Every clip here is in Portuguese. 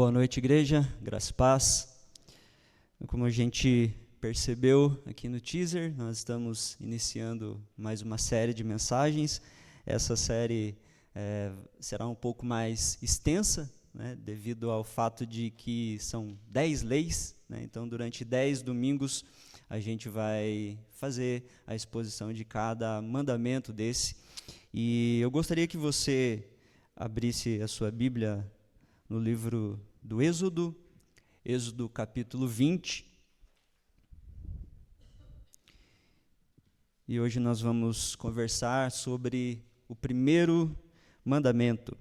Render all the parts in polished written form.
Boa noite, igreja, graça e paz. Como a gente percebeu aqui no teaser, nós estamos iniciando mais uma série de mensagens. Essa série será um pouco mais extensa, né, devido ao fato de que são 10 leis, né, então durante 10 domingos a gente vai fazer a exposição de cada mandamento desse. E eu gostaria que você abrisse a sua Bíblia no livro do Êxodo capítulo 20. E hoje nós vamos conversar sobre o primeiro mandamento.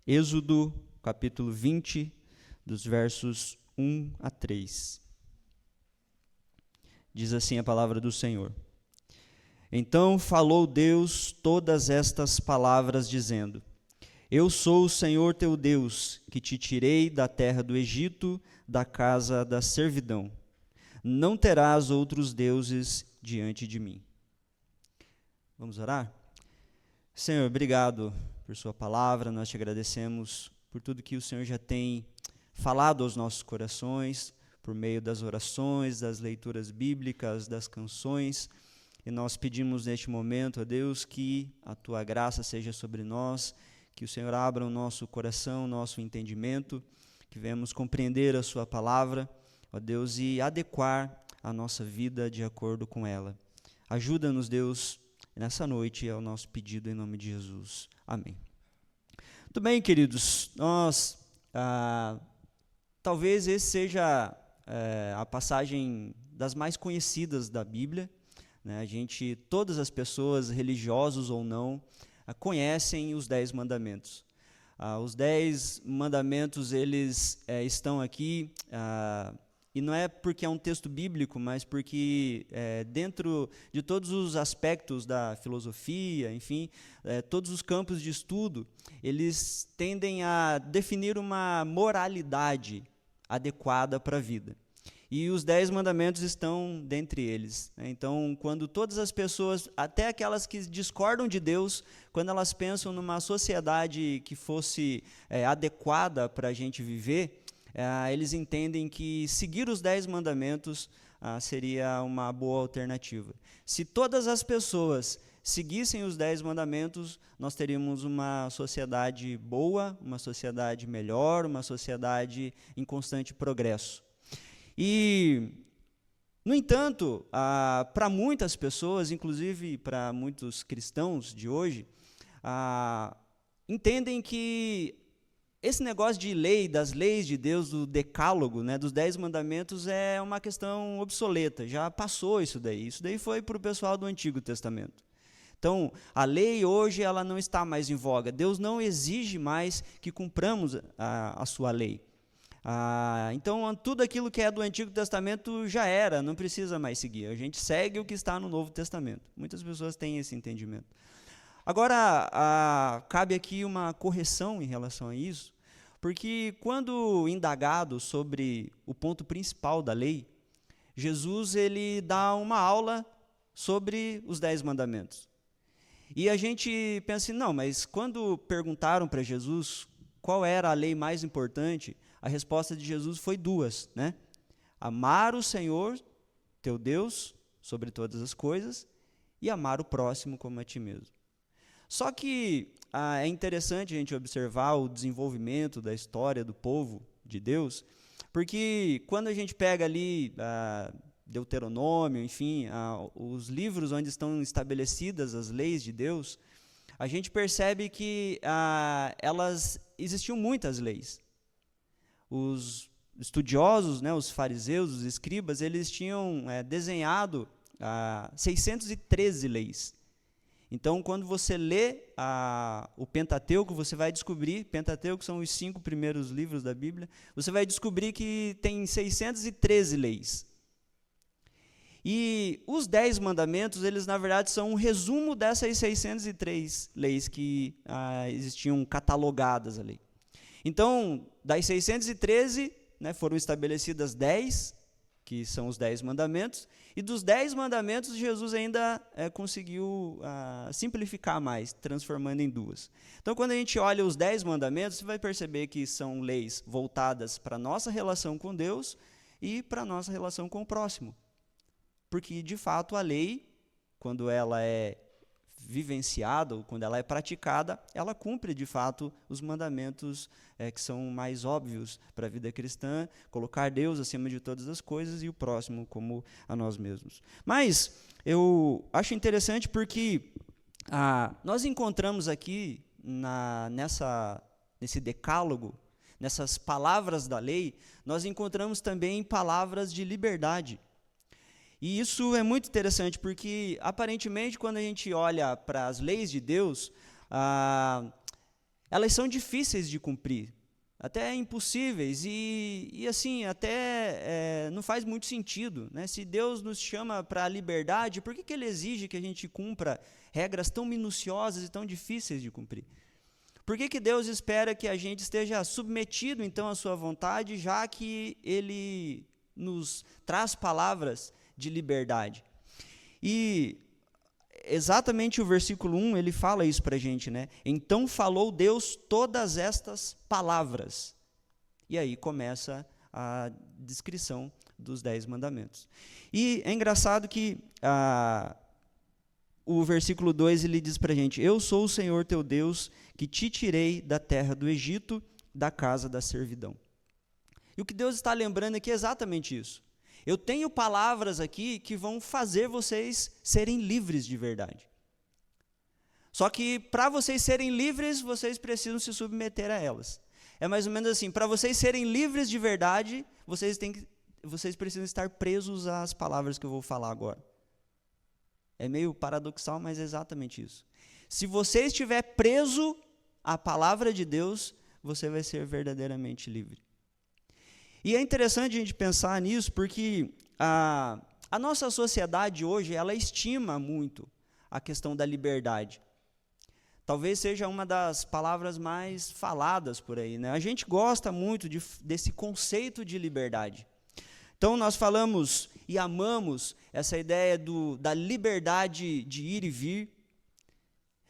Êxodo capítulo 20, dos versos 1 a 3. Diz assim a palavra do Senhor. Então falou Deus todas estas palavras, dizendo: Eu sou o Senhor teu Deus, que te tirei da terra do Egito, da casa da servidão. Não terás outros deuses diante de mim. Vamos orar? Senhor, obrigado por sua palavra, nós te agradecemos por tudo que o Senhor já tem falado aos nossos corações, por meio das orações, das leituras bíblicas, das canções. E nós pedimos neste momento, ó Deus, que a tua graça seja sobre nós, que o Senhor abra o nosso coração, o nosso entendimento, que venhamos compreender a sua palavra, ó Deus, e adequar a nossa vida de acordo com ela. Ajuda-nos, Deus, nessa noite, é o nosso pedido em nome de Jesus. Amém. Muito bem, queridos, nós, talvez esse seja a passagem das mais conhecidas da Bíblia, né? Todas as pessoas, religiosos ou não, conhecem os 10 mandamentos. Os 10 mandamentos, eles estão aqui, e não é porque é um texto bíblico, mas porque dentro de todos os aspectos da filosofia, enfim, todos os campos de estudo, eles tendem a definir uma moralidade adequada para a vida. E os 10 mandamentos estão dentre eles. Então, quando todas as pessoas, até aquelas que discordam de Deus, quando elas pensam numa sociedade que fosse adequada para a gente viver, eles entendem que seguir os 10 mandamentos seria uma boa alternativa. Se todas as pessoas seguissem os 10 mandamentos, nós teríamos uma sociedade boa, uma sociedade melhor, uma sociedade em constante progresso. E, no entanto, para muitas pessoas, inclusive para muitos cristãos de hoje, entendem que esse negócio de lei, das leis de Deus, do decálogo, né, dos 10 mandamentos, é uma questão obsoleta, já passou isso daí. Isso daí foi para o pessoal do Antigo Testamento. Então, a lei hoje ela não está mais em voga. Deus não exige mais que cumpramos a sua lei. Então, tudo aquilo que é do Antigo Testamento já era, não precisa mais seguir. A gente segue o que está no Novo Testamento. Muitas pessoas têm esse entendimento. Agora, cabe aqui uma correção em relação a isso, porque quando indagado sobre o ponto principal da lei, Jesus ele dá uma aula sobre os 10 mandamentos. E a gente pensa assim, não, mas quando perguntaram para Jesus qual era a lei mais importante, a resposta de Jesus foi 2, né? Amar o Senhor, teu Deus, sobre todas as coisas, e amar o próximo como a ti mesmo. Só que é interessante a gente observar o desenvolvimento da história do povo de Deus, porque quando a gente pega ali Deuteronômio, enfim, os livros onde estão estabelecidas as leis de Deus, a gente percebe que existiam muitas leis. Os estudiosos, né, os fariseus, os escribas, eles tinham desenhado 613 leis. Então, quando você lê o Pentateuco, você vai descobrir, Pentateuco são os 5 primeiros livros da Bíblia, você vai descobrir que tem 613 leis. E os 10 mandamentos, eles na verdade são um resumo dessas 603 leis que existiam catalogadas ali. Então, das 613, né, foram estabelecidas 10 que são os 10 mandamentos, e dos 10 mandamentos Jesus ainda conseguiu simplificar mais, transformando em 2. Então, quando a gente olha os 10 mandamentos, você vai perceber que são leis voltadas para a nossa relação com Deus e para a nossa relação com o próximo. Porque, de fato, a lei, quando ela é vivenciada, ou quando ela é praticada, ela cumpre, de fato, os mandamentos que são mais óbvios para a vida cristã, colocar Deus acima de todas as coisas e o próximo como a nós mesmos. Mas eu acho interessante porque nós encontramos aqui, nesse decálogo, nessas palavras da lei, nós encontramos também palavras de liberdade. E isso é muito interessante, porque, aparentemente, quando a gente olha para as leis de Deus, elas são difíceis de cumprir, até impossíveis, e assim, até não faz muito sentido, né? Se Deus nos chama para a liberdade, por que Ele exige que a gente cumpra regras tão minuciosas e tão difíceis de cumprir? Por que Deus espera que a gente esteja submetido, então, à sua vontade, já que Ele nos traz palavras de liberdade? E exatamente o versículo 1, ele fala isso para a gente, né? Então falou Deus todas estas palavras. E aí começa a descrição dos 10 mandamentos. E é engraçado que o versículo 2, ele diz para a gente: eu sou o Senhor teu Deus, que te tirei da terra do Egito, da casa da servidão. E o que Deus está lembrando aqui é exatamente isso. Eu tenho palavras aqui que vão fazer vocês serem livres de verdade. Só que para vocês serem livres, vocês precisam se submeter a elas. É mais ou menos assim, para vocês serem livres de verdade, vocês precisam estar presos às palavras que eu vou falar agora. É meio paradoxal, mas é exatamente isso. Se você estiver preso à palavra de Deus, você vai ser verdadeiramente livre. E é interessante a gente pensar nisso, porque a nossa sociedade hoje, ela estima muito a questão da liberdade. Talvez seja uma das palavras mais faladas por aí, né? A gente gosta muito desse conceito de liberdade. Então, nós falamos e amamos essa ideia da liberdade de ir e vir.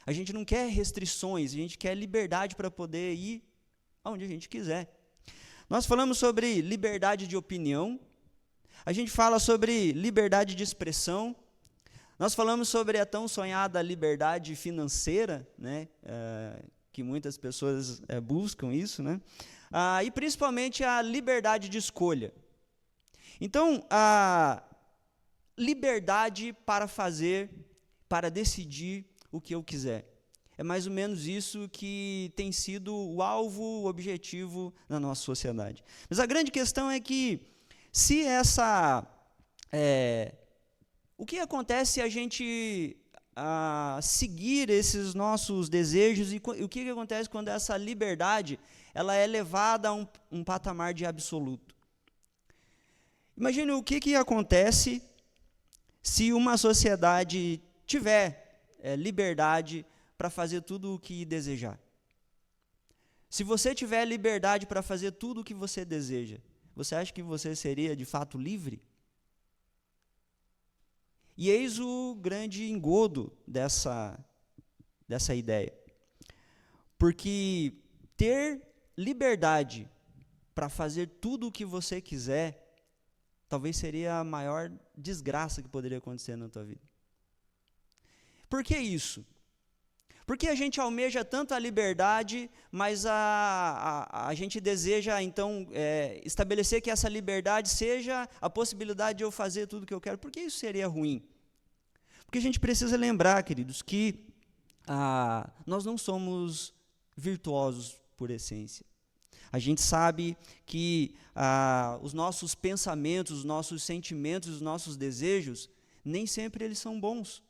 A gente não quer restrições, a gente quer liberdade para poder ir aonde a gente quiser. Nós falamos sobre liberdade de opinião, a gente fala sobre liberdade de expressão, nós falamos sobre a tão sonhada liberdade financeira, né, que muitas pessoas buscam isso, né, e principalmente a liberdade de escolha. Então, a liberdade para decidir o que eu quiser. É mais ou menos isso que tem sido o alvo, o objetivo na nossa sociedade. Mas a grande questão é que, o que acontece se a gente seguir esses nossos desejos, e o que acontece quando essa liberdade ela é levada a um patamar de absoluto? Imagine o que acontece se uma sociedade tiver liberdade para fazer tudo o que desejar. Se você tiver liberdade para fazer tudo o que você deseja, você acha que você seria de fato livre? E eis o grande engodo dessa ideia. Porque ter liberdade para fazer tudo o que você quiser, talvez seria a maior desgraça que poderia acontecer na tua vida. Por que isso? Porque a gente almeja tanto a liberdade, mas a gente deseja, então, estabelecer que essa liberdade seja a possibilidade de eu fazer tudo o que eu quero. Por que isso seria ruim? Porque a gente precisa lembrar, queridos, que nós não somos virtuosos por essência. A gente sabe que os nossos pensamentos, os nossos sentimentos, os nossos desejos, nem sempre eles são bons.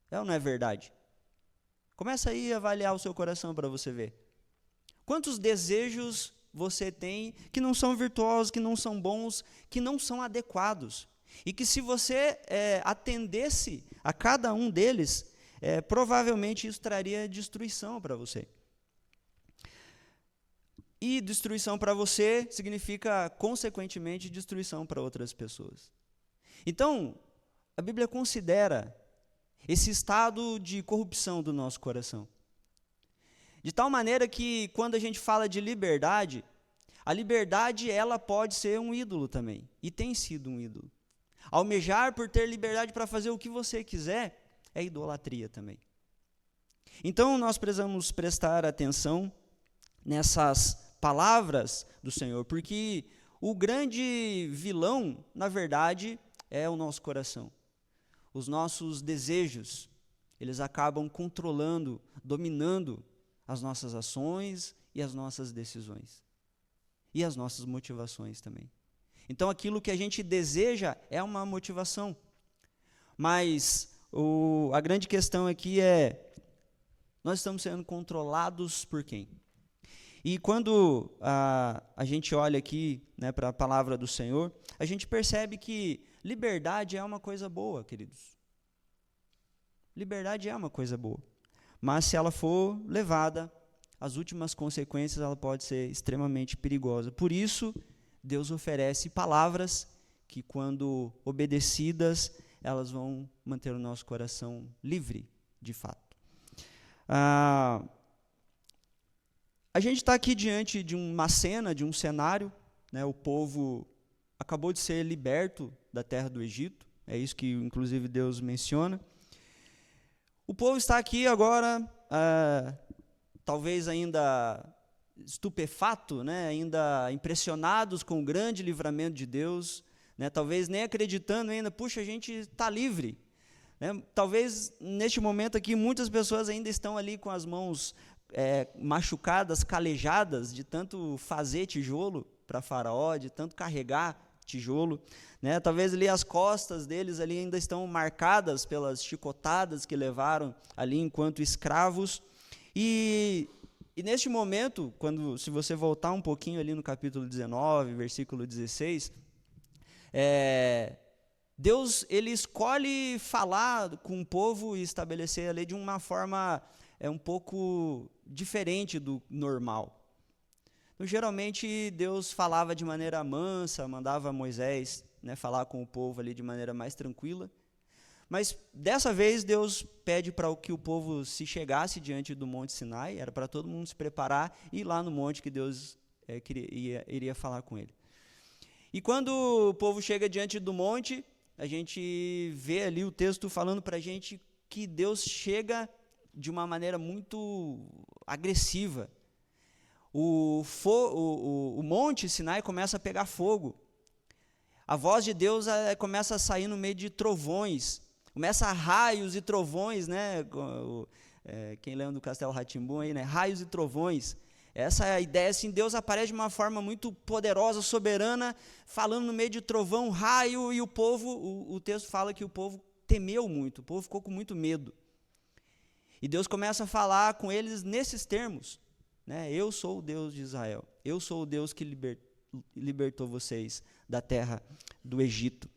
É ou não é verdade? Começa aí a avaliar o seu coração para você ver. Quantos desejos você tem que não são virtuosos, que não são bons, que não são adequados? E que se você atendesse a cada um deles, provavelmente isso traria destruição para você. E destruição para você significa, consequentemente, destruição para outras pessoas. Então, a Bíblia considera esse estado de corrupção do nosso coração. De tal maneira que, quando a gente fala de liberdade, a liberdade ela pode ser um ídolo também, e tem sido um ídolo. Almejar por ter liberdade para fazer o que você quiser é idolatria também. Então, nós precisamos prestar atenção nessas palavras do Senhor, porque o grande vilão, na verdade, é o nosso coração. Os nossos desejos, eles acabam controlando, dominando as nossas ações e as nossas decisões. E as nossas motivações também. Então, aquilo que a gente deseja é uma motivação. Mas a grande questão aqui é, nós estamos sendo controlados por quem? E quando a gente olha aqui, né, para a palavra do Senhor, a gente percebe que liberdade é uma coisa boa, queridos. Liberdade é uma coisa boa. Mas se ela for levada, as últimas consequências ela pode ser extremamente perigosa. Por isso, Deus oferece palavras que, quando obedecidas, elas vão manter o nosso coração livre, de fato. A gente está aqui diante de uma cena, de um cenário, né? O povo acabou de ser liberto da terra do Egito, é isso que, inclusive, Deus menciona. O povo está aqui agora, talvez ainda estupefato, né? Ainda impressionados com o grande livramento de Deus, né? Talvez nem acreditando ainda, puxa, a gente está livre. Né? Talvez, neste momento aqui, muitas pessoas ainda estão ali com as mãos machucadas, calejadas, de tanto fazer tijolo para Faraó, de tanto carregar tijolo, né? Talvez ali as costas deles ali ainda estão marcadas pelas chicotadas que levaram ali enquanto escravos. E neste momento, se você voltar um pouquinho ali no capítulo 19, versículo 16, Deus ele escolhe falar com o povo e estabelecer a lei de uma forma um pouco diferente do normal. Então, geralmente, Deus falava de maneira mansa, mandava Moisés, né, falar com o povo ali de maneira mais tranquila. Mas, dessa vez, Deus pede para que o povo se chegasse diante do Monte Sinai, era para todo mundo se preparar e ir lá no monte que Deus iria falar com ele. E quando o povo chega diante do monte, a gente vê ali o texto falando para a gente que Deus chega de uma maneira muito agressiva. O Monte Sinai começa a pegar fogo. A voz de Deus começa a sair no meio de trovões. Começa a raios e trovões, né? Quem lembra do Castelo Rá-Tim-Bum aí, né? Raios e trovões. Essa é a ideia, assim, Deus aparece de uma forma muito poderosa, soberana, falando no meio de trovão, raio, e o povo, o texto fala que o povo temeu muito, o povo ficou com muito medo. E Deus começa a falar com eles nesses termos, né? Eu sou o Deus de Israel, eu sou o Deus que libertou vocês da terra do Egito.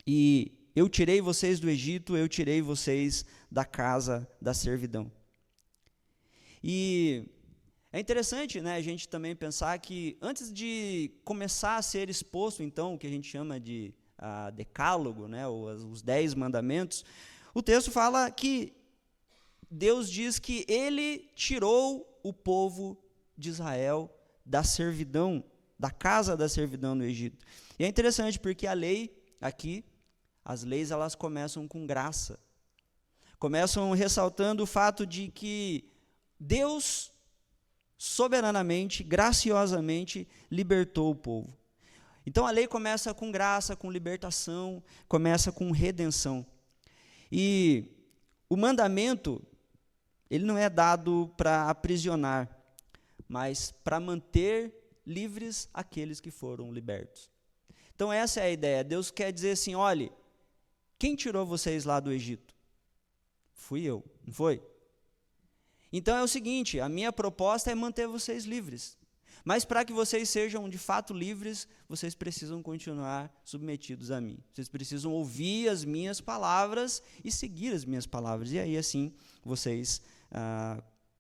E eu tirei vocês do Egito, eu tirei vocês da casa da servidão. E é interessante, né, a gente também pensar que antes de começar a ser exposto, então, o que a gente chama de decálogo, né, os 10 mandamentos, o texto fala que Deus diz que ele tirou o povo de Israel da servidão, da casa da servidão no Egito. E é interessante porque a lei aqui, as leis elas começam com graça. Começam ressaltando o fato de que Deus soberanamente, graciosamente libertou o povo. Então a lei começa com graça, com libertação, começa com redenção. E o mandamento, ele não é dado para aprisionar, mas para manter livres aqueles que foram libertos. Então essa é a ideia. Deus quer dizer assim, olhe, quem tirou vocês lá do Egito? Fui eu, não foi? Então é o seguinte, a minha proposta é manter vocês livres. Mas para que vocês sejam de fato livres, vocês precisam continuar submetidos a mim. Vocês precisam ouvir as minhas palavras e seguir as minhas palavras. E aí assim vocês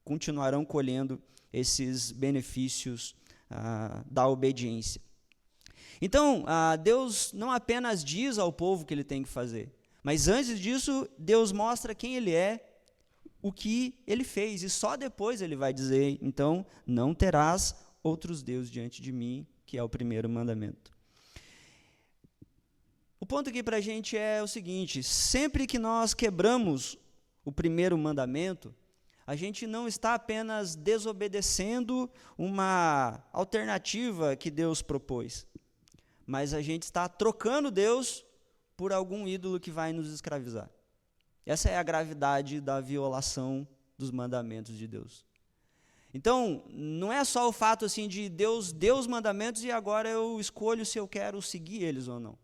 continuarão colhendo esses benefícios da obediência. Então, Deus não apenas diz ao povo o que ele tem que fazer, mas antes disso, Deus mostra quem ele é, o que ele fez, e só depois ele vai dizer, então, não terás outros deuses diante de mim, que é o primeiro mandamento. O ponto aqui para a gente é o seguinte: sempre que nós quebramos o primeiro mandamento, a gente não está apenas desobedecendo uma alternativa que Deus propôs, mas a gente está trocando Deus por algum ídolo que vai nos escravizar. Essa é a gravidade da violação dos mandamentos de Deus. Então, não é só o fato assim de Deus deu os mandamentos e agora eu escolho se eu quero seguir eles ou não.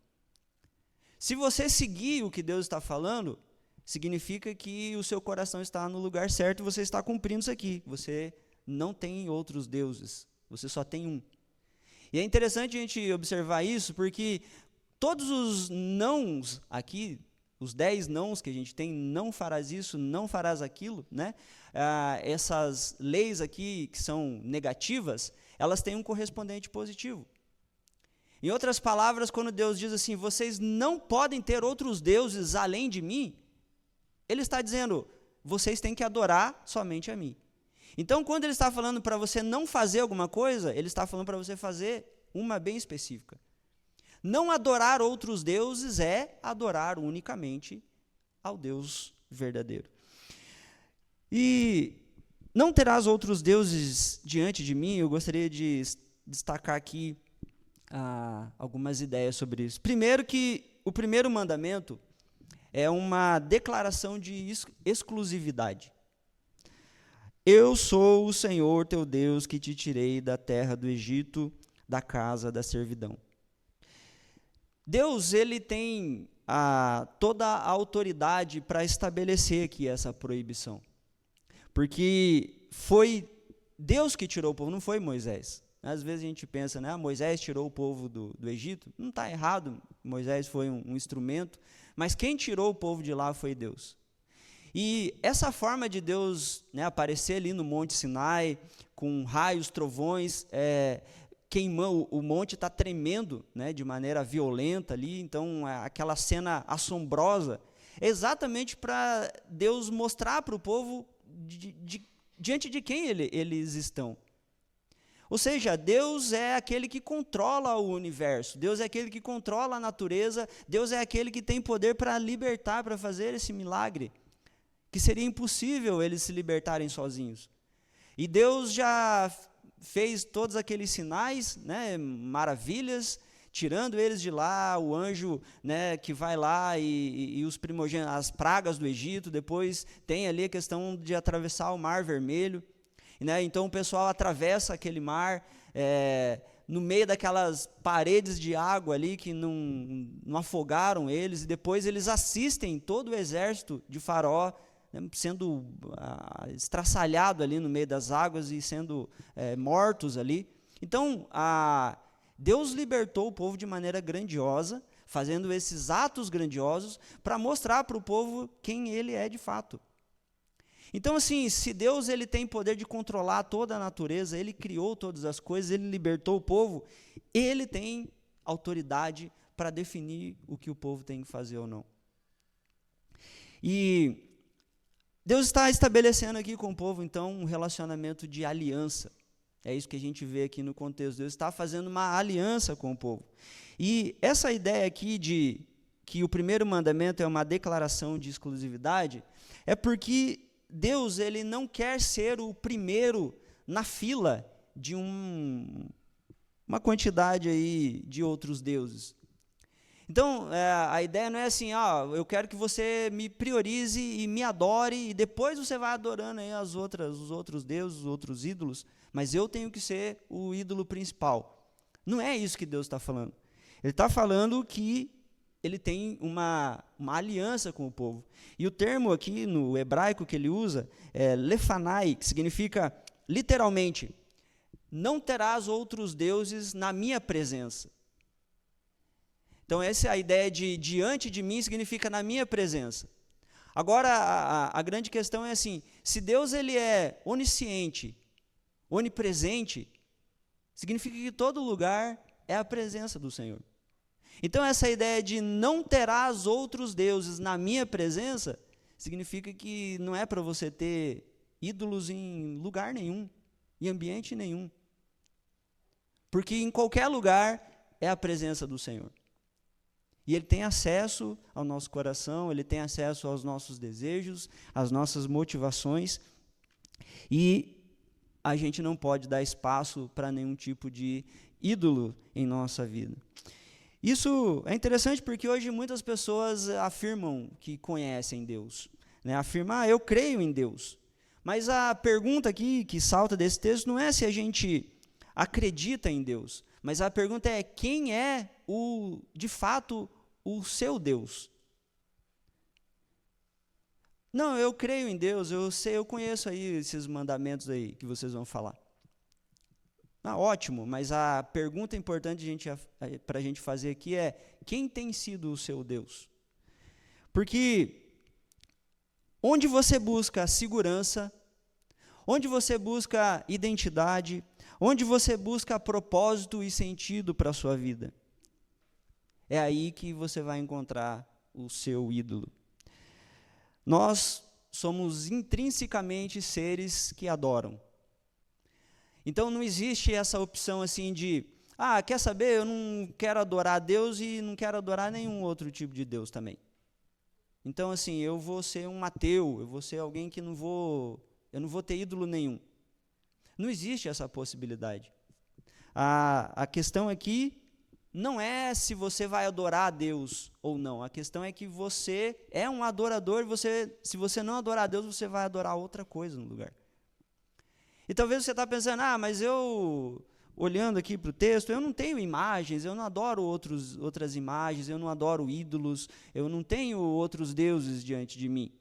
Se você seguir o que Deus está falando, significa que o seu coração está no lugar certo e você está cumprindo isso aqui. Você não tem outros deuses, você só tem um. E é interessante a gente observar isso, porque todos os nãos aqui, os 10 nãos que a gente tem, não farás isso, não farás aquilo, né? Essas leis aqui que são negativas, elas têm um correspondente positivo. Em outras palavras, quando Deus diz assim, vocês não podem ter outros deuses além de mim, Ele está dizendo, vocês têm que adorar somente a mim. Então, quando Ele está falando para você não fazer alguma coisa, Ele está falando para você fazer uma bem específica. Não adorar outros deuses é adorar unicamente ao Deus verdadeiro. E não terás outros deuses diante de mim, eu gostaria de destacar aqui algumas ideias sobre isso. Primeiro que o primeiro mandamento é uma declaração de exclusividade. Eu sou o Senhor teu Deus que te tirei da terra do Egito, da casa da servidão. Deus, ele tem toda a autoridade para estabelecer aqui essa proibição. Porque foi Deus que tirou o povo, não foi Moisés. Às vezes a gente pensa, né, Moisés tirou o povo do Egito. Não está errado, Moisés foi um instrumento, mas quem tirou o povo de lá foi Deus. E essa forma de Deus, né, aparecer ali no Monte Sinai, com raios, trovões, queimando, o monte está tremendo, né, de maneira violenta ali, então aquela cena assombrosa, é exatamente para Deus mostrar para o povo diante de quem eles estão. Ou seja, Deus é aquele que controla o universo, Deus é aquele que controla a natureza, Deus é aquele que tem poder para libertar, para fazer esse milagre, que seria impossível eles se libertarem sozinhos. E Deus já fez todos aqueles sinais, né, maravilhas, tirando eles de lá, o anjo, né, que vai lá e os primogênitos, as pragas do Egito, depois tem ali a questão de atravessar o Mar Vermelho, né, então o pessoal atravessa aquele mar, no meio daquelas paredes de água ali que não afogaram eles, e depois eles assistem todo o exército de Faraó, né, sendo estraçalhado ali no meio das águas e sendo mortos ali. Então, Deus libertou o povo de maneira grandiosa, fazendo esses atos grandiosos para mostrar para o povo quem ele é de fato. Então, assim, se Deus ele tem poder de controlar toda a natureza, ele criou todas as coisas, ele libertou o povo, ele tem autoridade para definir o que o povo tem que fazer ou não. E Deus está estabelecendo aqui com o povo, então, um relacionamento de aliança. É isso que a gente vê aqui no contexto. Deus está fazendo uma aliança com o povo. E essa ideia aqui de que o primeiro mandamento é uma declaração de exclusividade, é porque Deus ele não quer ser o primeiro na fila de uma quantidade aí de outros deuses. Então, a ideia não é assim, eu quero que você me priorize e me adore, e depois você vai adorando aí os outros deuses, os outros ídolos, mas eu tenho que ser o ídolo principal. Não é isso que Deus está falando. Ele está falando que ele tem uma aliança com o povo. E o termo aqui no hebraico que ele usa é lefanai, que significa, literalmente, não terás outros deuses na minha presença. Então, essa é a ideia de diante de mim, significa na minha presença. Agora, a grande questão é assim, se Deus ele é onisciente, onipresente, Significa que todo lugar é a presença do Senhor. Então, essa ideia de não terás outros deuses na minha presença, significa que não é para você ter ídolos em lugar nenhum, em ambiente nenhum. Porque em qualquer lugar é a presença do Senhor. E Ele tem acesso ao nosso coração, Ele tem acesso aos nossos desejos, às nossas motivações, e a gente não pode dar espaço para nenhum tipo de ídolo em nossa vida. Isso é interessante porque hoje muitas pessoas afirmam que conhecem Deus, né? Afirmam, eu creio em Deus. Mas a pergunta aqui que salta desse texto não é se a gente acredita em Deus, mas a pergunta é quem é de fato o seu Deus. Não, eu creio em Deus, eu conheço aí esses mandamentos aí que vocês vão falar. Ótimo, mas a pergunta importante para a gente fazer aqui é, quem tem sido o seu Deus? Porque onde você busca segurança, onde você busca identidade, onde você busca propósito e sentido para a sua vida, é aí que você vai encontrar o seu ídolo. Nós somos intrinsecamente seres que adoram. Então não existe essa opção assim de, quer saber, eu não quero adorar a Deus e não quero adorar nenhum outro tipo de Deus também. Então assim, eu vou ser um ateu, eu vou ser alguém que eu não vou ter ídolo nenhum. Não existe essa possibilidade. A questão aqui não é se você vai adorar a Deus ou não, a questão é que você é um adorador, se você não adorar a Deus, você vai adorar outra coisa no lugar. E talvez você está pensando, mas eu, olhando aqui para o texto, eu não tenho imagens, eu não adoro outras imagens, eu não adoro ídolos, eu não tenho outros deuses diante de mim.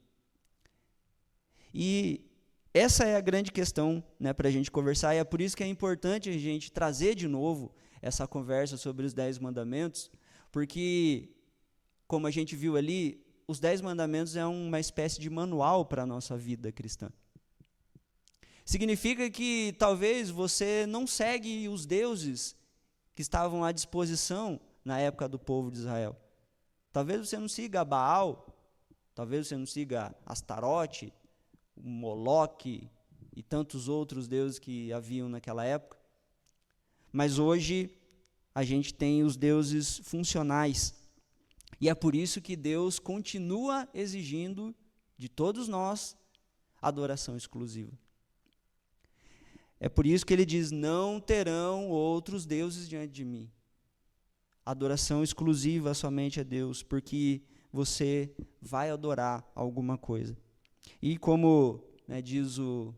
E essa é a grande questão, né, para a gente conversar, e é por isso que é importante a gente trazer de novo essa conversa sobre os 10 mandamentos, porque, como a gente viu ali, os 10 mandamentos é uma espécie de manual para a nossa vida cristã. Significa que talvez você não segue os deuses que estavam à disposição na época do povo de Israel. Talvez você não siga Baal, talvez você não siga Astarote, Moloque e tantos outros deuses que haviam naquela época. Mas hoje a gente tem os deuses funcionais. E é por isso que Deus continua exigindo de todos nós adoração exclusiva. É por isso que ele diz, não terão outros deuses diante de mim. Adoração exclusiva somente a Deus, porque você vai adorar alguma coisa. E como, né, diz o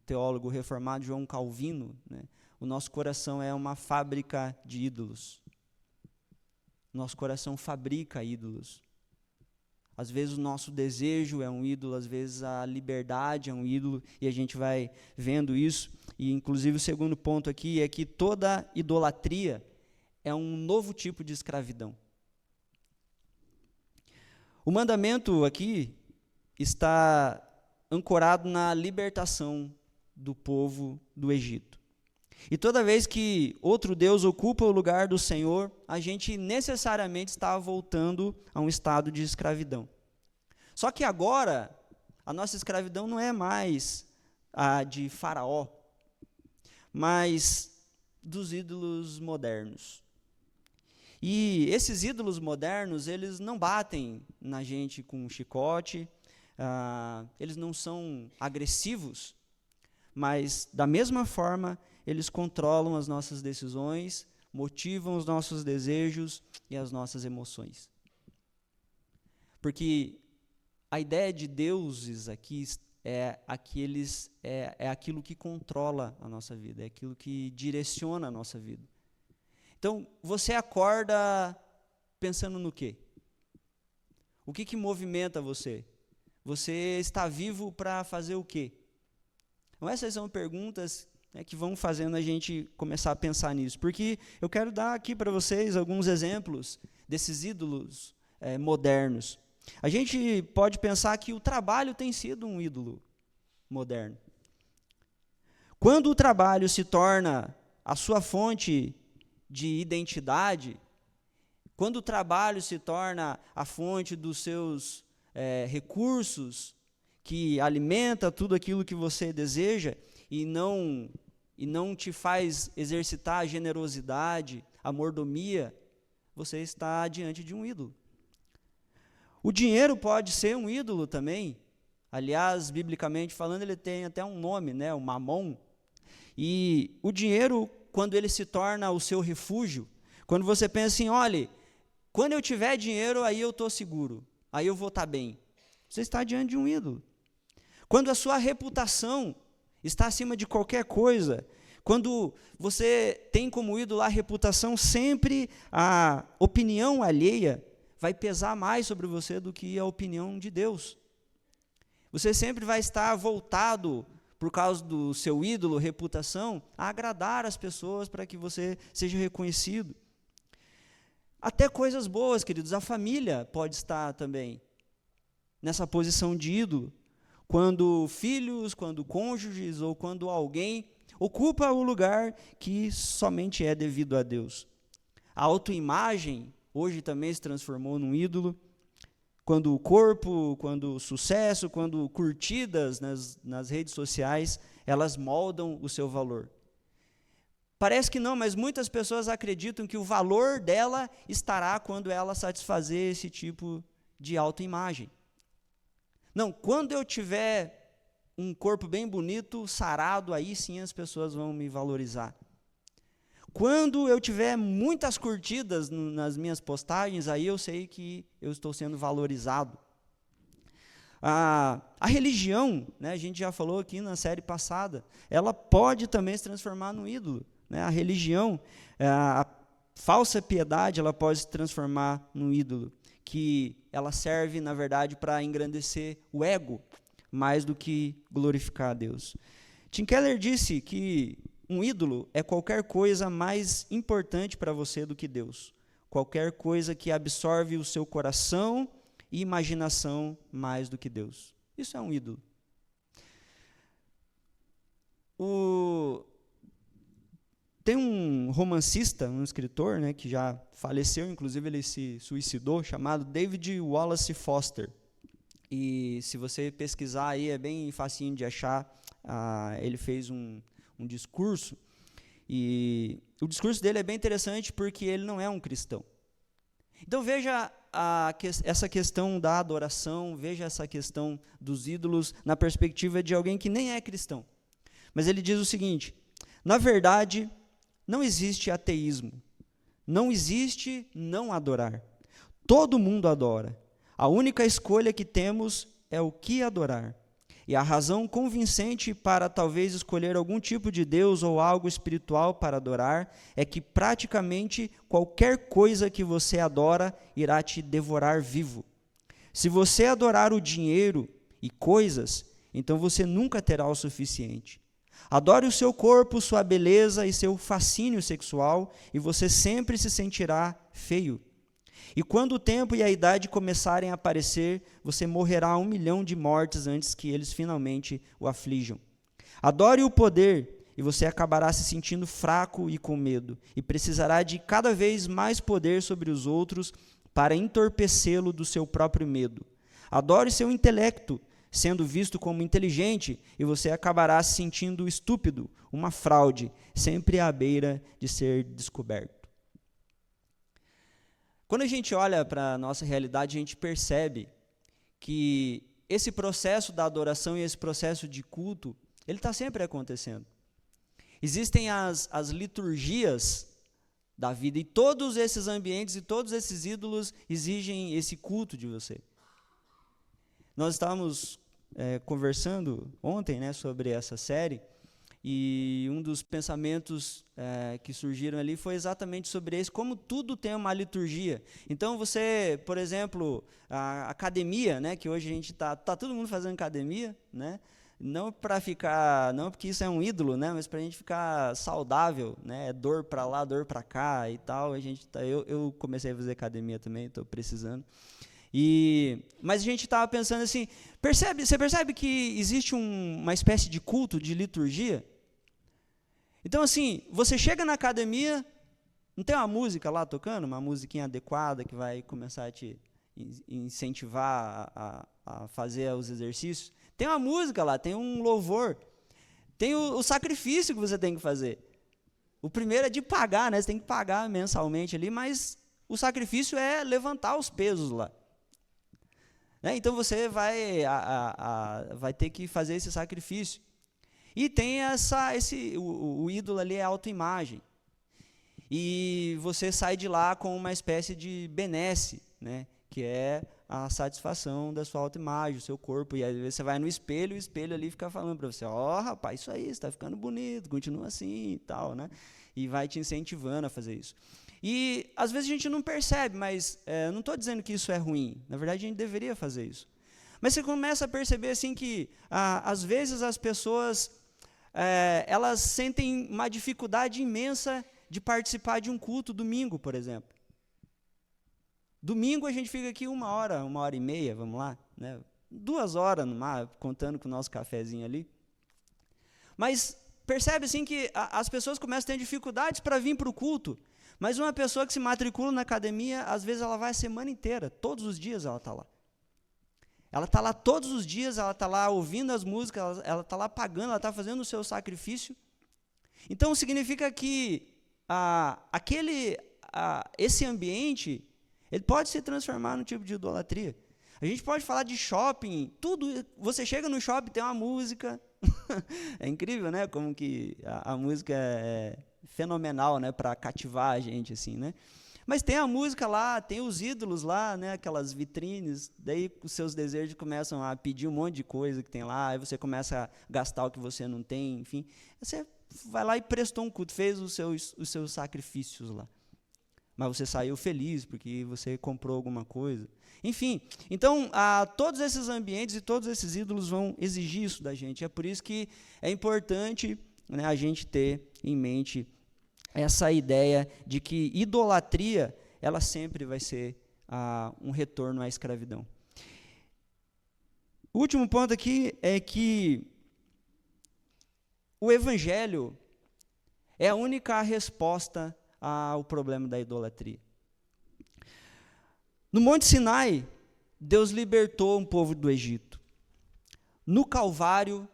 teólogo reformado João Calvino, né, o nosso coração é uma fábrica de ídolos. Nosso coração fabrica ídolos. Às vezes o nosso desejo é um ídolo, às vezes a liberdade é um ídolo, e a gente vai vendo isso. E inclusive o segundo ponto aqui é que toda idolatria é um novo tipo de escravidão. O mandamento aqui está ancorado na libertação do povo do Egito. E toda vez que outro Deus ocupa o lugar do Senhor, a gente necessariamente está voltando a um estado de escravidão. Só que agora, a nossa escravidão não é mais a de Faraó, mas dos ídolos modernos. E esses ídolos modernos, eles não batem na gente com um chicote, eles não são agressivos, mas da mesma forma, eles controlam as nossas decisões, motivam os nossos desejos e as nossas emoções. Porque a ideia de deuses aqui é aquilo que controla a nossa vida, é aquilo que direciona a nossa vida. Então, você acorda pensando no quê? O que movimenta você? Você está vivo para fazer o quê? Então, essas são perguntas, né, que vão fazendo a gente começar a pensar nisso. Porque eu quero dar aqui para vocês alguns exemplos desses ídolos modernos. A gente pode pensar que o trabalho tem sido um ídolo moderno. Quando o trabalho se torna a sua fonte de identidade, quando o trabalho se torna a fonte dos seus recursos, que alimenta tudo aquilo que você deseja e não te faz exercitar a generosidade, a mordomia, você está diante de um ídolo. O dinheiro pode ser um ídolo também. Aliás, biblicamente falando, ele tem até um nome, né? O mamon. E o dinheiro, quando ele se torna o seu refúgio, quando você pensa assim, olha, quando eu tiver dinheiro, aí eu estou seguro, aí eu vou estar bem. Você está diante de um ídolo. Quando a sua reputação está acima de qualquer coisa, quando você tem como ídolo a reputação, sempre a opinião alheia vai pesar mais sobre você do que a opinião de Deus. Você sempre vai estar voltado, por causa do seu ídolo, reputação, a agradar as pessoas para que você seja reconhecido. Até coisas boas, queridos, a família pode estar também nessa posição de ídolo. Quando filhos, quando cônjuges ou quando alguém ocupa o lugar que somente é devido a Deus. A autoimagem hoje também se transformou num ídolo. Quando o corpo, quando o sucesso, quando curtidas nas redes sociais, elas moldam o seu valor. Parece que não, mas muitas pessoas acreditam que o valor dela estará quando ela satisfazer esse tipo de autoimagem. Não, quando eu tiver um corpo bem bonito, sarado, aí sim as pessoas vão me valorizar. Quando eu tiver muitas curtidas nas minhas postagens, aí eu sei que eu estou sendo valorizado. A religião, né, a gente já falou aqui na série passada, ela pode também se transformar num ídolo. Né? A religião, a falsa piedade, ela pode se transformar num ídolo, que ela serve, na verdade, para engrandecer o ego, mais do que glorificar a Deus. Tim Keller disse que um ídolo é qualquer coisa mais importante para você do que Deus. Qualquer coisa que absorve o seu coração e imaginação mais do que Deus. Isso é um ídolo. Tem um romancista, um escritor, né, que já faleceu, inclusive ele se suicidou, chamado David Wallace Foster. E se você pesquisar aí, é bem facinho de achar. Ele fez um discurso, e o discurso dele é bem interessante porque ele não é um cristão. Então veja essa questão da adoração, veja essa questão dos ídolos na perspectiva de alguém que nem é cristão. Mas ele diz o seguinte: na verdade, não existe ateísmo, não existe não adorar. Todo mundo adora. A única escolha que temos é o que adorar. E a razão convincente para talvez escolher algum tipo de Deus ou algo espiritual para adorar é que praticamente qualquer coisa que você adora irá te devorar vivo. Se você adorar o dinheiro e coisas, então você nunca terá o suficiente. Adore o seu corpo, sua beleza e seu fascínio sexual, e você sempre se sentirá feio. E quando o tempo e a idade começarem a aparecer, você morrerá 1 milhão de mortes antes que eles finalmente o aflijam. Adore o poder, e você acabará se sentindo fraco e com medo, e precisará de cada vez mais poder sobre os outros para entorpecê-lo do seu próprio medo. Adore seu intelecto, sendo visto como inteligente, e você acabará se sentindo estúpido, uma fraude, sempre à beira de ser descoberto. Quando a gente olha para a nossa realidade, a gente percebe que esse processo da adoração e esse processo de culto, ele está sempre acontecendo. Existem as liturgias da vida, e todos esses ambientes e todos esses ídolos exigem esse culto de você. Nós estávamos conversando ontem, né, sobre essa série, e um dos pensamentos que surgiram ali foi exatamente sobre isso, como tudo tem uma liturgia. Então você, por exemplo, a academia, né, que hoje a gente tá todo mundo fazendo academia, né, não porque isso é um ídolo, né, mas para a gente ficar saudável, né, dor para lá, dor para cá e tal. Eu comecei a fazer academia também, estou precisando. Mas a gente estava pensando assim, você percebe que existe uma espécie de culto, de liturgia? Então, assim, você chega na academia, não tem uma música lá tocando, uma musiquinha adequada que vai começar a te incentivar a fazer os exercícios? Tem uma música lá, tem um louvor, tem o sacrifício que você tem que fazer. O primeiro é de pagar, né? Você tem que pagar mensalmente ali, mas o sacrifício é levantar os pesos lá. Né? Então você vai ter que fazer esse sacrifício. E tem o ídolo ali é a autoimagem. E você sai de lá com uma espécie de benesse, né? Que é a satisfação da sua autoimagem, do seu corpo. E às vezes você vai no espelho e o espelho ali fica falando para você, rapaz, isso aí, você está ficando bonito, continua assim e tal, né? E vai te incentivando a fazer isso. E às vezes a gente não percebe, mas não estou dizendo que isso é ruim. Na verdade, a gente deveria fazer isso. Mas você começa a perceber assim que, às vezes, as pessoas elas sentem uma dificuldade imensa de participar de um culto domingo, por exemplo. Domingo a gente fica aqui 1h30, vamos lá, né? 2 horas no mar, contando com o nosso cafezinho ali. Mas percebe assim que as pessoas começam a ter dificuldades para vir para o culto, mas uma pessoa que se matricula na academia, às vezes ela vai a semana inteira, todos os dias ela está lá. Ela está lá todos os dias, ela está lá ouvindo as músicas, ela está lá pagando, ela está fazendo o seu sacrifício. Então significa que esse ambiente, ele pode se transformar num tipo de idolatria. A gente pode falar de shopping, tudo. Você chega no shopping, tem uma música. É incrível, né? Como que a música é fenomenal, né? Para cativar a gente, assim, né? Mas tem a música lá, tem os ídolos lá, né? Aquelas vitrines. Daí os seus desejos começam a pedir um monte de coisa que tem lá. Aí você começa a gastar o que você não tem, enfim. Você vai lá e prestou um culto, fez os seus sacrifícios lá. Mas você saiu feliz porque você comprou alguma coisa. Enfim, então, todos esses ambientes e todos esses ídolos vão exigir isso da gente. É por isso que é importante, né, a gente ter em mente essa ideia de que idolatria, ela sempre vai ser um retorno à escravidão. O último ponto aqui é que o Evangelho é a única resposta ao problema da idolatria. No Monte Sinai, Deus libertou um povo do Egito. No Calvário,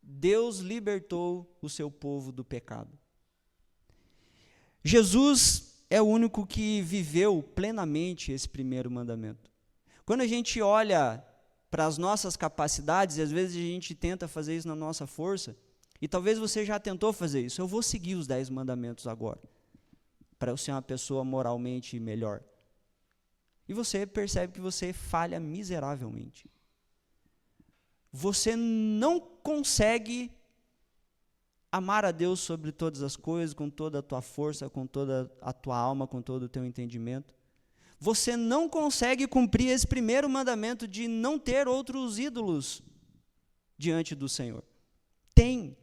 Deus libertou o seu povo do pecado. Jesus é o único que viveu plenamente esse primeiro mandamento. Quando a gente olha para as nossas capacidades, e às vezes a gente tenta fazer isso na nossa força, e talvez você já tentou fazer isso, eu vou seguir os 10 mandamentos agora, para eu ser uma pessoa moralmente melhor. E você percebe que você falha miseravelmente. Você não consegue amar a Deus sobre todas as coisas, com toda a tua força, com toda a tua alma, com todo o teu entendimento. Você não consegue cumprir esse primeiro mandamento de não ter outros ídolos diante do Senhor. Tem.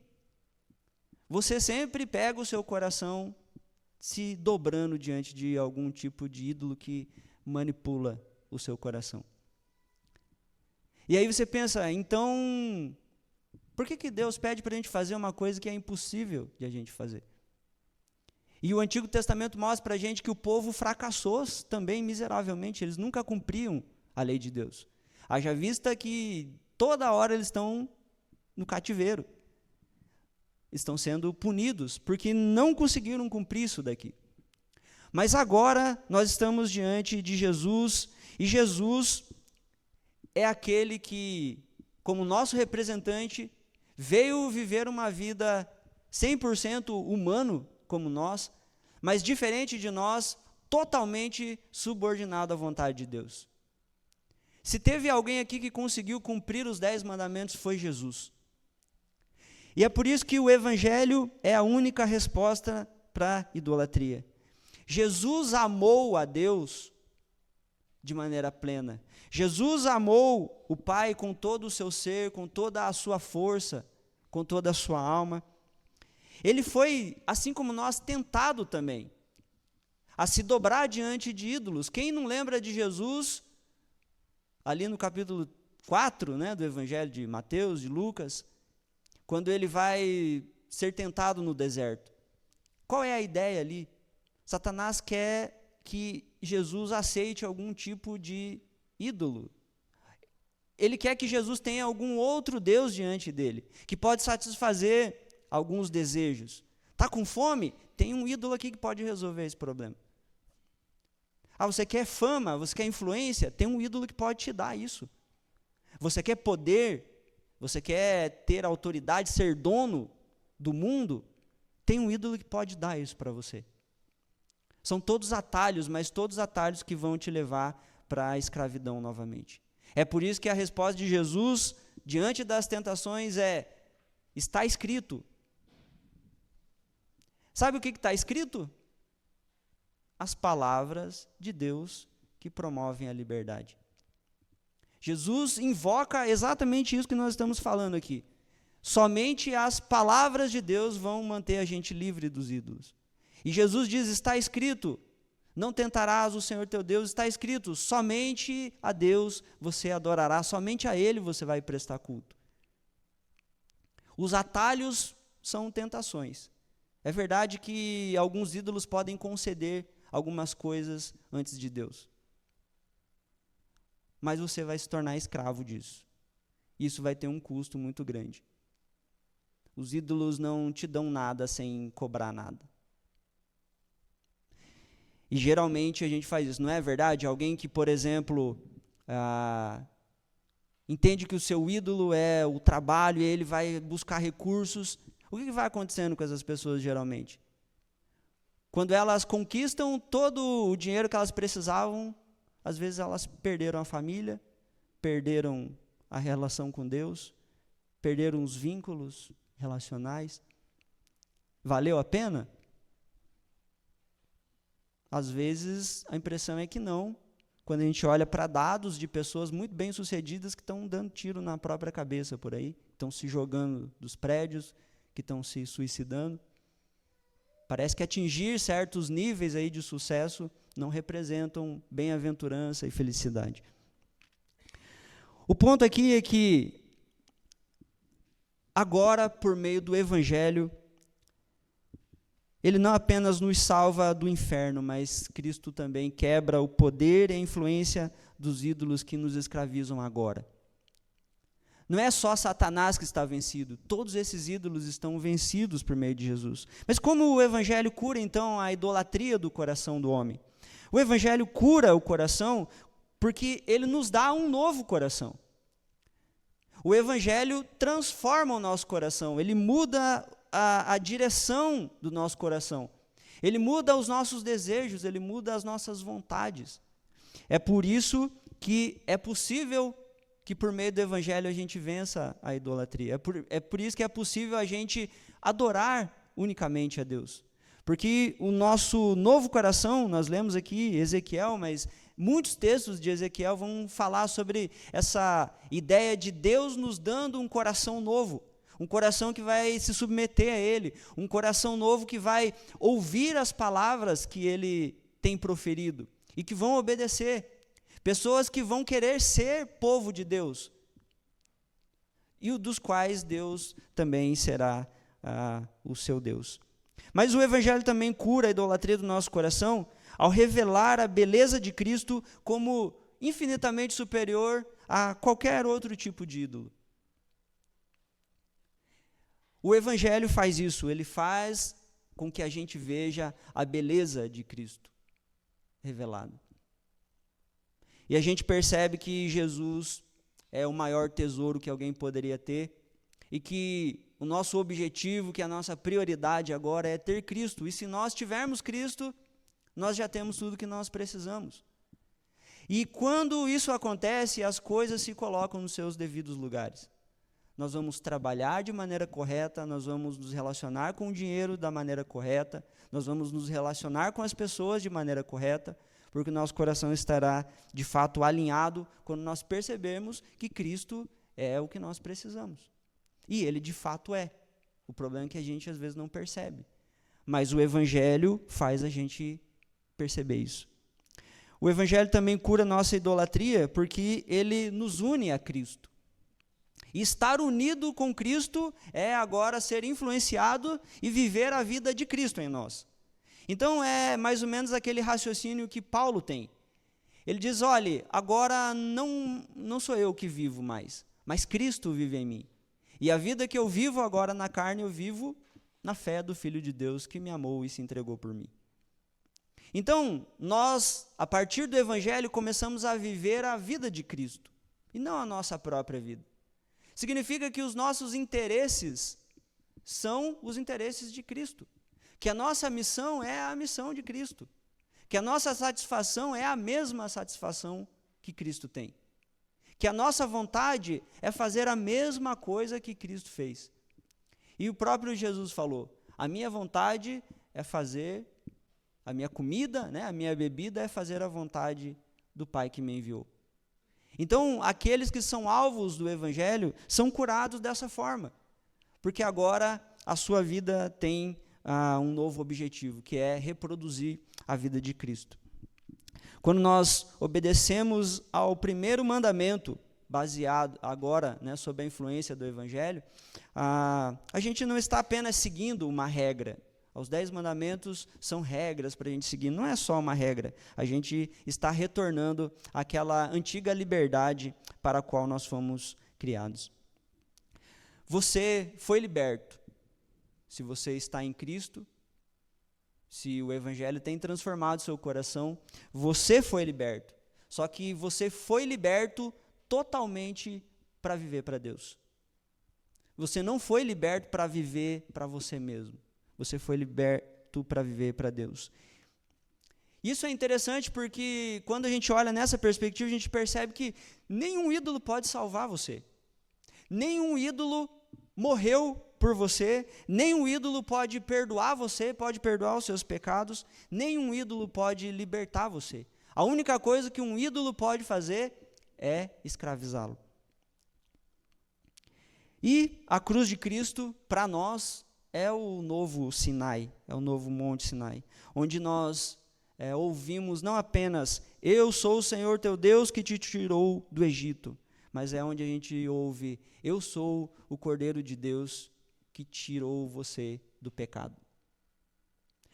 Você sempre pega o seu coração se dobrando diante de algum tipo de ídolo que manipula o seu coração. E aí você pensa, então, por que Deus pede para a gente fazer uma coisa que é impossível de a gente fazer? E o Antigo Testamento mostra para a gente que o povo fracassou também miseravelmente, eles nunca cumpriam a lei de Deus. Haja vista que toda hora eles estão no cativeiro. Estão sendo punidos porque não conseguiram cumprir isso daqui. Mas agora nós estamos diante de Jesus, e Jesus é aquele que, como nosso representante, veio viver uma vida 100% humano como nós, mas diferente de nós, totalmente subordinado à vontade de Deus. Se teve alguém aqui que conseguiu cumprir os 10 mandamentos, foi Jesus. E é por isso que o Evangelho é a única resposta para a idolatria. Jesus amou a Deus de maneira plena. Jesus amou o Pai com todo o seu ser, com toda a sua força, com toda a sua alma. Ele foi, assim como nós, tentado também a se dobrar diante de ídolos. Quem não lembra de Jesus, ali no capítulo 4, né, do Evangelho de Mateus, de Lucas, quando ele vai ser tentado no deserto. Qual é a ideia ali? Satanás quer que Jesus aceite algum tipo de ídolo. Ele quer que Jesus tenha algum outro Deus diante dele, que pode satisfazer alguns desejos. Está com fome? Tem um ídolo aqui que pode resolver esse problema. Você quer fama? Você quer influência? Tem um ídolo que pode te dar isso. Você quer poder? Você quer ter autoridade, ser dono do mundo? Tem um ídolo que pode dar isso para você. São todos atalhos, mas todos atalhos que vão te levar para a escravidão novamente. É por isso que a resposta de Jesus diante das tentações é: está escrito. Sabe o que está escrito? As palavras de Deus que promovem a liberdade. Jesus invoca exatamente isso que nós estamos falando aqui. Somente as palavras de Deus vão manter a gente livre dos ídolos. E Jesus diz: está escrito, não tentarás o Senhor teu Deus, está escrito, somente a Deus você adorará, somente a Ele você vai prestar culto. Os atalhos são tentações. É verdade que alguns ídolos podem conceder algumas coisas antes de Deus. Mas você vai se tornar escravo disso. Isso vai ter um custo muito grande. Os ídolos não te dão nada sem cobrar nada. E geralmente a gente faz isso, não é verdade? Alguém que, por exemplo, entende que o seu ídolo é o trabalho e ele vai buscar recursos. O que vai acontecendo com essas pessoas geralmente? Quando elas conquistam todo o dinheiro que elas precisavam, às vezes elas perderam a família, perderam a relação com Deus, perderam os vínculos relacionais. Valeu a pena? Às vezes a impressão é que não, quando a gente olha para dados de pessoas muito bem-sucedidas que estão dando tiro na própria cabeça por aí, estão se jogando dos prédios, que estão se suicidando. Parece que atingir certos níveis aí de sucesso não representam bem-aventurança e felicidade. O ponto aqui é que agora, por meio do Evangelho, ele não apenas nos salva do inferno, mas Cristo também quebra o poder e a influência dos ídolos que nos escravizam agora. Não é só Satanás que está vencido, todos esses ídolos estão vencidos por meio de Jesus. Mas como o Evangelho cura, então, a idolatria do coração do homem? O Evangelho cura o coração porque ele nos dá um novo coração. O Evangelho transforma o nosso coração, ele muda a direção do nosso coração. Ele muda os nossos desejos, ele muda as nossas vontades. É por isso que é possível que por meio do Evangelho a gente vença a idolatria. É por isso que é possível a gente adorar unicamente a Deus. Porque o nosso novo coração, nós lemos aqui Ezequiel, mas muitos textos de Ezequiel vão falar sobre essa ideia de Deus nos dando um coração novo. Um coração que vai se submeter a Ele, um coração novo que vai ouvir as palavras que Ele tem proferido e que vão obedecer. Pessoas que vão querer ser povo de Deus e dos quais Deus também será o seu Deus. Mas o Evangelho também cura a idolatria do nosso coração ao revelar a beleza de Cristo como infinitamente superior a qualquer outro tipo de ídolo. O Evangelho faz isso, ele faz com que a gente veja a beleza de Cristo revelada. E a gente percebe que Jesus é o maior tesouro que alguém poderia ter e que o nosso objetivo, que a nossa prioridade agora é ter Cristo. E se nós tivermos Cristo, nós já temos tudo que nós precisamos. E quando isso acontece, as coisas se colocam nos seus devidos lugares. Nós vamos trabalhar de maneira correta, nós vamos nos relacionar com o dinheiro da maneira correta, nós vamos nos relacionar com as pessoas de maneira correta, porque o nosso coração estará, de fato, alinhado quando nós percebermos que Cristo é o que nós precisamos. E Ele, de fato, é. O problema é que a gente, às vezes, não percebe. Mas o Evangelho faz a gente perceber isso. O Evangelho também cura a nossa idolatria, porque ele nos une a Cristo. E estar unido com Cristo é agora ser influenciado e viver a vida de Cristo em nós. Então é mais ou menos aquele raciocínio que Paulo tem. Ele diz, olha, agora não sou eu que vivo mais, mas Cristo vive em mim. E a vida que eu vivo agora na carne, eu vivo na fé do Filho de Deus que me amou e se entregou por mim. Então, nós, a partir do Evangelho, começamos a viver a vida de Cristo, e não a nossa própria vida. Significa que os nossos interesses são os interesses de Cristo, que a nossa missão é a missão de Cristo, que a nossa satisfação é a mesma satisfação que Cristo tem, que a nossa vontade é fazer a mesma coisa que Cristo fez. E o próprio Jesus falou, a minha vontade é fazer, a minha comida, né, a minha bebida é fazer a vontade do Pai que me enviou. Então, aqueles que são alvos do Evangelho são curados dessa forma, porque agora a sua vida tem um novo objetivo, que é reproduzir a vida de Cristo. Quando nós obedecemos ao primeiro mandamento, baseado agora, né, sob a influência do Evangelho, a gente não está apenas seguindo uma regra. Os 10 mandamentos são regras para a gente seguir, não é só uma regra, a gente está retornando àquela antiga liberdade para a qual nós fomos criados. Você foi liberto, se você está em Cristo, se o Evangelho tem transformado seu coração, você foi liberto, só que você foi liberto totalmente para viver para Deus. Você não foi liberto para viver para você mesmo. Você foi liberto para viver para Deus. Isso é interessante porque quando a gente olha nessa perspectiva, a gente percebe que nenhum ídolo pode salvar você. Nenhum ídolo morreu por você, nenhum ídolo pode perdoar você, pode perdoar os seus pecados, nenhum ídolo pode libertar você. A única coisa que um ídolo pode fazer é escravizá-lo. E a cruz de Cristo, para nós, é o novo Sinai, é o novo Monte Sinai, onde nós ouvimos não apenas, eu sou o Senhor teu Deus que te tirou do Egito, mas é onde a gente ouve, eu sou o Cordeiro de Deus que tirou você do pecado.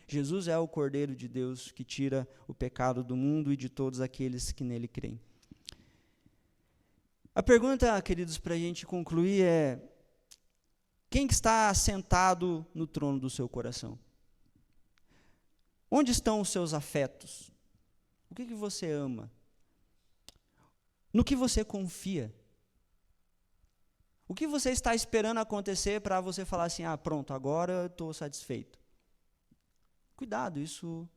Jesus é o Cordeiro de Deus que tira o pecado do mundo e de todos aqueles que nele creem. A pergunta, queridos, para a gente concluir é, quem que está sentado no trono do seu coração? Onde estão os seus afetos? O que você ama? No que você confia? O que você está esperando acontecer para você falar assim, pronto, agora eu estou satisfeito? Cuidado, isso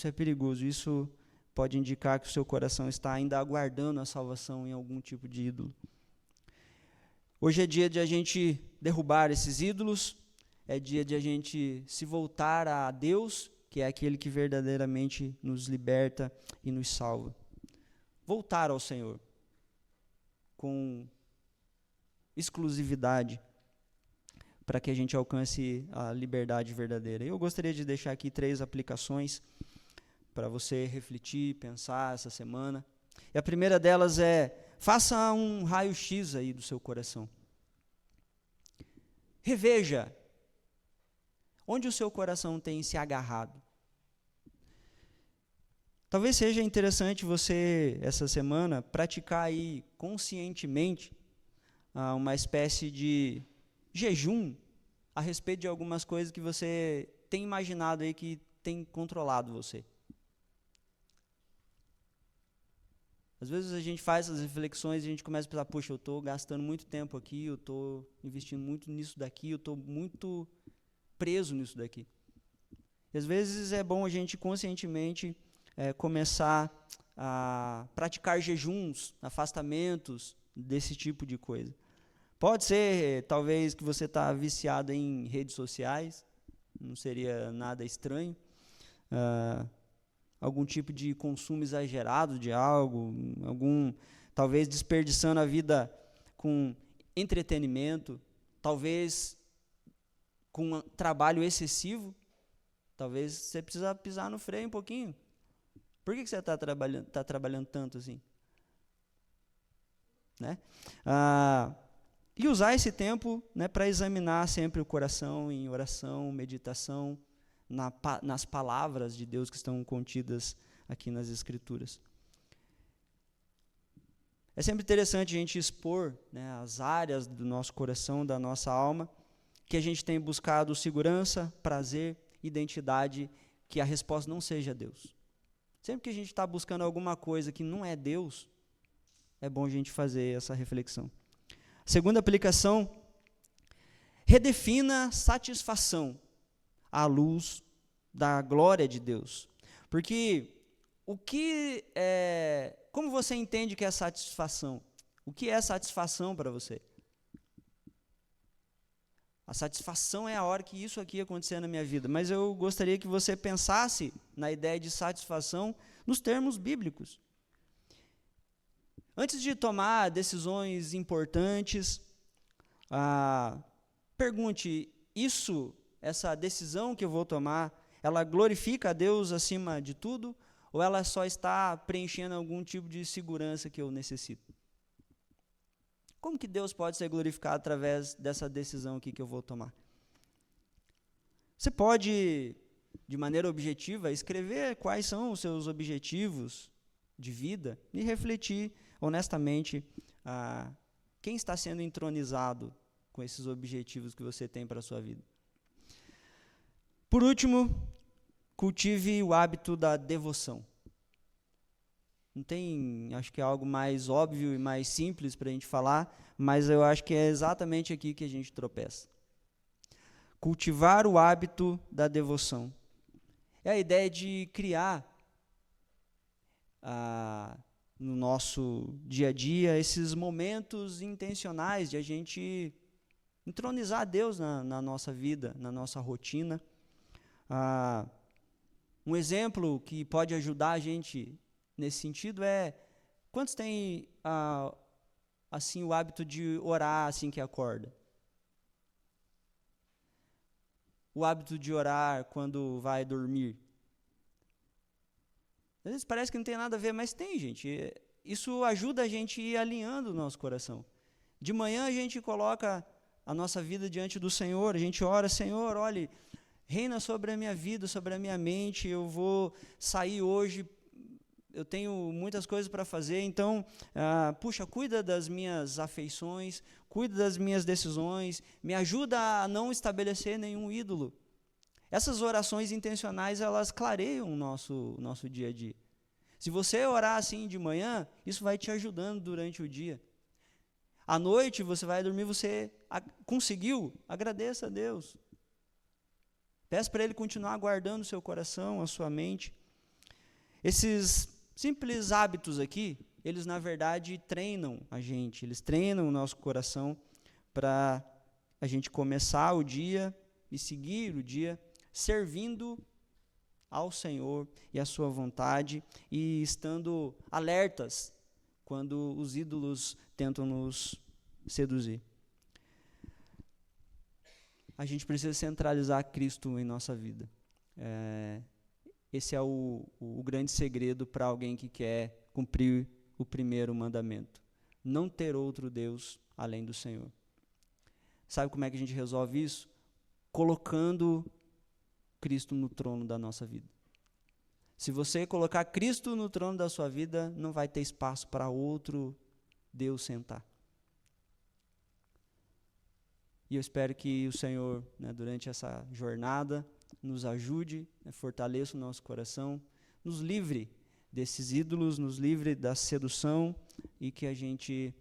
é perigoso, isso pode indicar que o seu coração está ainda aguardando a salvação em algum tipo de ídolo. Hoje é dia de a gente derrubar esses ídolos, é dia de a gente se voltar a Deus, que é aquele que verdadeiramente nos liberta e nos salva. Voltar ao Senhor com exclusividade para que a gente alcance a liberdade verdadeira. Eu gostaria de deixar aqui 3 aplicações para você refletir, pensar essa semana. E a primeira delas é, faça um raio-x aí do seu coração. Reveja onde o seu coração tem se agarrado. Talvez seja interessante você, essa semana, praticar aí conscientemente uma espécie de jejum a respeito de algumas coisas que você tem imaginado aí que tem controlado você. Às vezes a gente faz essas reflexões e a gente começa a pensar, poxa, eu estou gastando muito tempo aqui, eu estou investindo muito nisso daqui, eu estou muito preso nisso daqui. E às vezes é bom a gente conscientemente começar a praticar jejuns, afastamentos desse tipo de coisa. Pode ser, talvez, que você está viciado em redes sociais, não seria nada estranho. Algum tipo de consumo exagerado de algo, talvez desperdiçando a vida com entretenimento, talvez com trabalho excessivo, talvez você precisa pisar no freio um pouquinho. Por que você está trabalhando tanto assim? né? E usar esse tempo, né, para examinar sempre o coração em oração, meditação, nas palavras de Deus que estão contidas aqui nas Escrituras. É sempre interessante a gente expor, né, as áreas do nosso coração, da nossa alma, que a gente tem buscado segurança, prazer, identidade, que a resposta não seja Deus. Sempre que a gente está buscando alguma coisa que não é Deus, é bom a gente fazer essa reflexão. Segunda aplicação, redefina satisfação à luz da glória de Deus. Porque como você entende que é satisfação? O que é satisfação para você? A satisfação é a hora que isso aqui acontecer na minha vida. Mas eu gostaria que você pensasse na ideia de satisfação nos termos bíblicos. Antes de tomar decisões importantes, pergunte, essa decisão que eu vou tomar, ela glorifica a Deus acima de tudo? Ou ela só está preenchendo algum tipo de segurança que eu necessito? Como que Deus pode ser glorificado através dessa decisão aqui que eu vou tomar? Você pode, de maneira objetiva, escrever quais são os seus objetivos de vida e refletir honestamente quem está sendo entronizado com esses objetivos que você tem para a sua vida. Por último, cultive o hábito da devoção. Não tem, acho que é algo mais óbvio e mais simples para a gente falar, mas eu acho que é exatamente aqui que a gente tropeça. Cultivar o hábito da devoção. É a ideia de criar no nosso dia a dia esses momentos intencionais de a gente entronizar Deus na nossa vida, na nossa rotina. Um exemplo que pode ajudar a gente nesse sentido é, quantos têm assim o hábito de orar assim que acorda? O hábito de orar quando vai dormir? Às vezes parece que não tem nada a ver, mas tem, gente. Isso ajuda a gente a ir alinhando o nosso coração. De manhã a gente coloca a nossa vida diante do Senhor, a gente ora, Senhor, olhe, reina sobre a minha vida, sobre a minha mente, eu vou sair hoje, eu tenho muitas coisas para fazer, então, cuida das minhas afeições, cuida das minhas decisões, me ajuda a não estabelecer nenhum ídolo. Essas orações intencionais, elas clareiam o nosso dia a dia. Se você orar assim de manhã, isso vai te ajudando durante o dia. À noite, você vai dormir, você conseguiu, agradeça a Deus. Peça para Ele continuar guardando o seu coração, a sua mente. Esses simples hábitos aqui, eles na verdade treinam a gente, eles treinam o nosso coração para a gente começar o dia e seguir o dia servindo ao Senhor e à sua vontade e estando alertas quando os ídolos tentam nos seduzir. A gente precisa centralizar Cristo em nossa vida. Esse é o grande segredo para alguém que quer cumprir o primeiro mandamento. Não ter outro Deus além do Senhor. Sabe como é que a gente resolve isso? Colocando Cristo no trono da nossa vida. Se você colocar Cristo no trono da sua vida, não vai ter espaço para outro Deus sentar. E eu espero que o Senhor, durante essa jornada, nos ajude, fortaleça o nosso coração, nos livre desses ídolos, nos livre da sedução e que a gente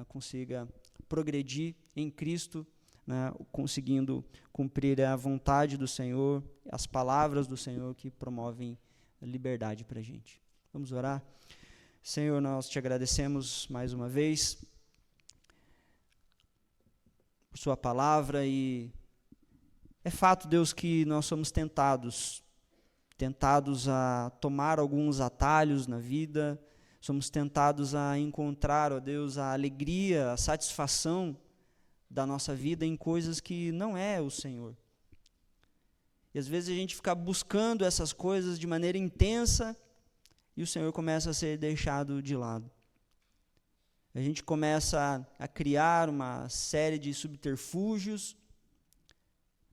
consiga progredir em Cristo, conseguindo cumprir a vontade do Senhor, as palavras do Senhor que promovem liberdade para a gente. Vamos orar? Senhor, nós te agradecemos mais uma vez por sua palavra e é fato, Deus, que nós somos tentados a tomar alguns atalhos na vida, somos tentados a encontrar, ó Deus, a alegria, a satisfação da nossa vida em coisas que não é o Senhor. E às vezes a gente fica buscando essas coisas de maneira intensa e o Senhor começa a ser deixado de lado. A gente começa a criar uma série de subterfúgios,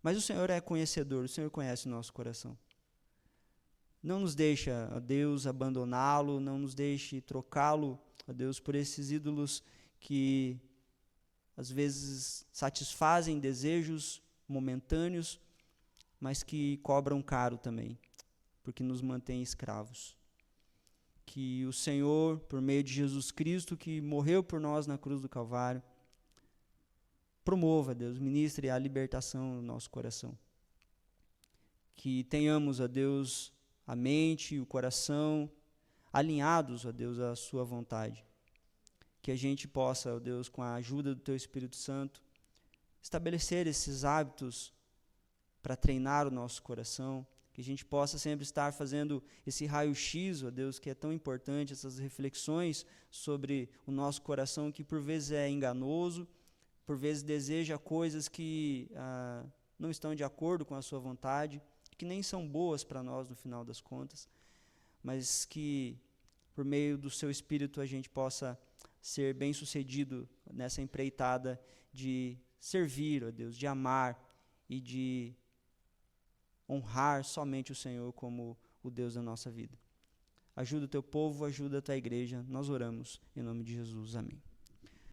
mas o Senhor é conhecedor, o Senhor conhece o nosso coração. Não nos deixa, ó Deus, abandoná-lo, não nos deixe trocá-lo, ó Deus, por esses ídolos que às vezes satisfazem desejos momentâneos, mas que cobram caro também, porque nos mantém escravos. Que o Senhor, por meio de Jesus Cristo, que morreu por nós na cruz do Calvário, promova, Deus, ministre a libertação no nosso coração. Que tenhamos, ó Deus, a mente e o coração alinhados, ó Deus, à sua vontade. Que a gente possa, ó Deus, com a ajuda do Teu Espírito Santo, estabelecer esses hábitos para treinar o nosso coração, que a gente possa sempre estar fazendo esse raio-x, ó Deus, que é tão importante, essas reflexões sobre o nosso coração, que por vezes é enganoso, por vezes deseja coisas que não estão de acordo com a sua vontade, que nem são boas para nós no final das contas, mas que por meio do Seu Espírito a gente possa ser bem-sucedido nessa empreitada de servir, ó Deus, de amar e de honrar somente o Senhor como o Deus da nossa vida. Ajuda o Teu povo, ajuda a Tua igreja. Nós oramos em nome de Jesus. Amém.